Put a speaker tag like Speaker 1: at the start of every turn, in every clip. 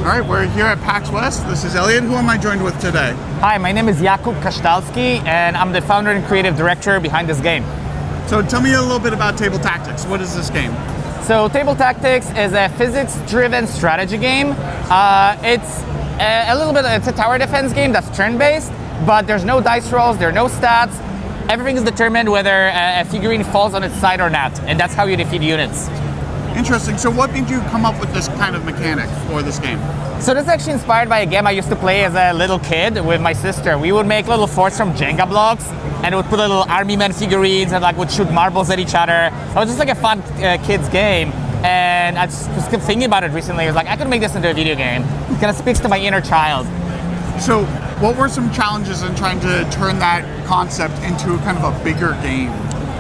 Speaker 1: All right, we're here at PAX West. This is Elliot. Who am I joined with today?
Speaker 2: Hi, my name is Jakub Kasztalski, and I'm the founder and creative director behind this game.
Speaker 1: So tell me a little bit about Table Tactics. What is this game?
Speaker 2: So Table Tactics is a physics-driven strategy game. It's a tower defense game that's turn-based, but there's no dice rolls, there are no stats. Everything is determined whether a figurine falls on its side or not, and that's how you defeat units.
Speaker 1: Interesting. So what made you come up with this kind of mechanic for this game?
Speaker 2: So this is actually inspired by a game I used to play as a little kid with my sister. We would make little forts from Jenga blocks, and would put little army men figurines and would shoot marbles at each other. It was just like a fun kids game. And I just kept thinking about it recently. I was like, I could make this into a video game. It kind of speaks to my inner child.
Speaker 1: So what were some challenges in trying to turn that concept into kind of a bigger game?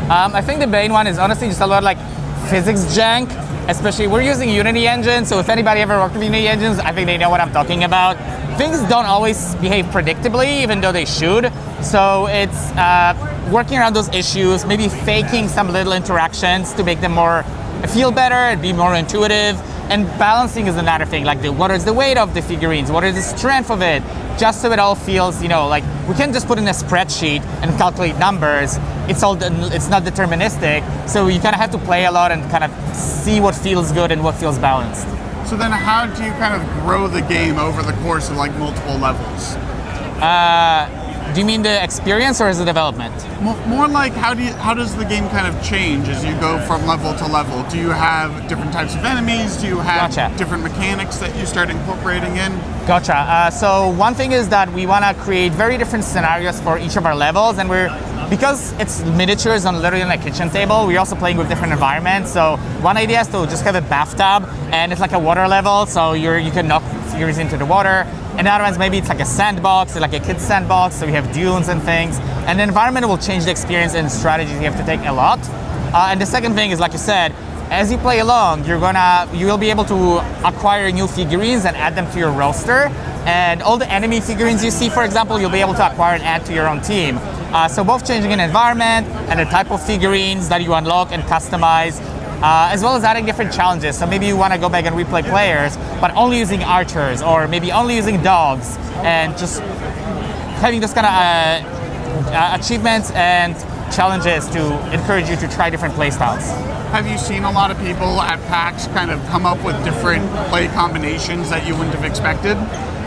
Speaker 2: I think the main one is honestly just a lot of physics jank. Especially, we're using Unity engine, so if anybody ever worked with Unity engines, I think they know what I'm talking about. Things don't always behave predictably, even though they should. So it's working around those issues, maybe faking some little interactions to make them feel better and be more intuitive. And balancing is another thing, what is the weight of the figurines? What is the strength of it? Just so it all feels, we can't just put in a spreadsheet and calculate numbers. It's not deterministic. So you kind of have to play a lot and kind of see what feels good and what feels balanced.
Speaker 1: So then how do you kind of grow the game over the course of multiple levels?
Speaker 2: Do you mean the experience or is the development?
Speaker 1: More like how does the game kind of change as you go from level to level? Do you have different types of enemies? Do you have different mechanics that you start incorporating in?
Speaker 2: Gotcha. So one thing is that we want to create very different scenarios for each of our levels, and because it's miniatures literally on a kitchen table, we're also playing with different environments. So one idea is to just have a bathtub, and it's like a water level, so you can knock figures into the water. Another one's maybe it's like a sandbox, like a kid's sandbox, so we have dunes and things. And the environment will change the experience and strategies you have to take a lot. And the second thing is, like you said, as you play along, you will be able to acquire new figurines and add them to your roster. And all the enemy figurines you see, for example, you'll be able to acquire and add to your own team. So both changing an environment and the type of figurines that you unlock and customize, as well as adding different challenges. So maybe you want to go back and replay players, but only using archers, or maybe only using dogs, and just having this kind of achievements and challenges to encourage you to try different play styles.
Speaker 1: Have you seen a lot of people at PAX kind of come up with different play combinations that you wouldn't have expected?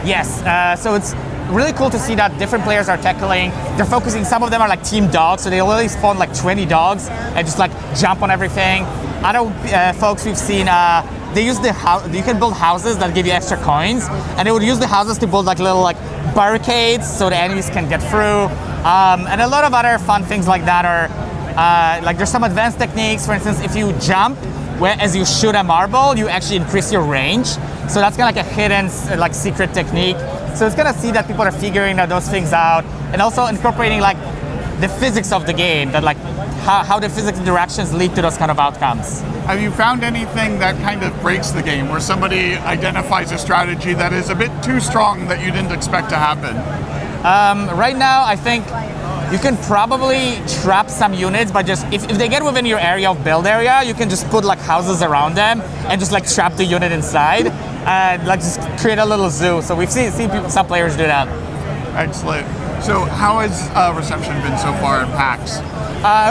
Speaker 2: Yes, so it's really cool to see that different players are tackling. They're focusing, some of them are team dogs, so they literally spawn 20 dogs and just jump on everything. Other folks we've seen, they use you can build houses that give you extra coins, and they would use the houses to build little barricades so the enemies can get through. And a lot of other fun things like that are, there's some advanced techniques. For instance, if you jump, as you shoot a marble, you actually increase your range. So that's kind of a hidden secret technique. So it's gonna see that people are figuring those things out, and also incorporating the physics of the game, that how the physics interactions lead to those kind of outcomes.
Speaker 1: Have you found anything that kind of breaks the game, where somebody identifies a strategy that is a bit too strong that you didn't expect to happen?
Speaker 2: Right now, I think you can probably trap some units, but just if they get within your area of build area, you can just put houses around them and just trap the unit inside and just create a little zoo. So we've seen some players do that.
Speaker 1: Excellent. So how has reception been so far at PAX?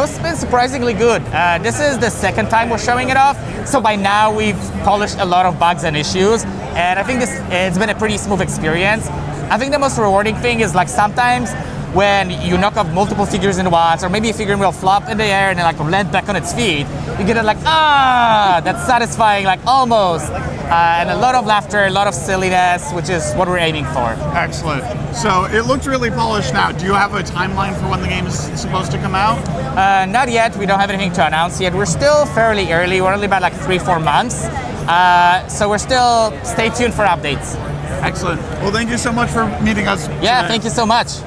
Speaker 2: It's been surprisingly good. This is the second time we're showing it off, so by now we've polished a lot of bugs and issues, and I think it's been a pretty smooth experience. I think the most rewarding thing is sometimes when you knock off multiple figures in once, or maybe a figurine will flop in the air and then land back on its feet, you get it that's satisfying, almost. And a lot of laughter, a lot of silliness, which is what we're aiming for.
Speaker 1: Excellent. So it looks really polished now. Do you have a timeline for when the game is supposed to come out?
Speaker 2: Not yet. We don't have anything to announce yet. We're still fairly early. We're only about 3-4 months. So we're still, stay tuned for updates.
Speaker 1: Excellent. Well, thank you so much for meeting us.
Speaker 2: Yeah, thank you so much.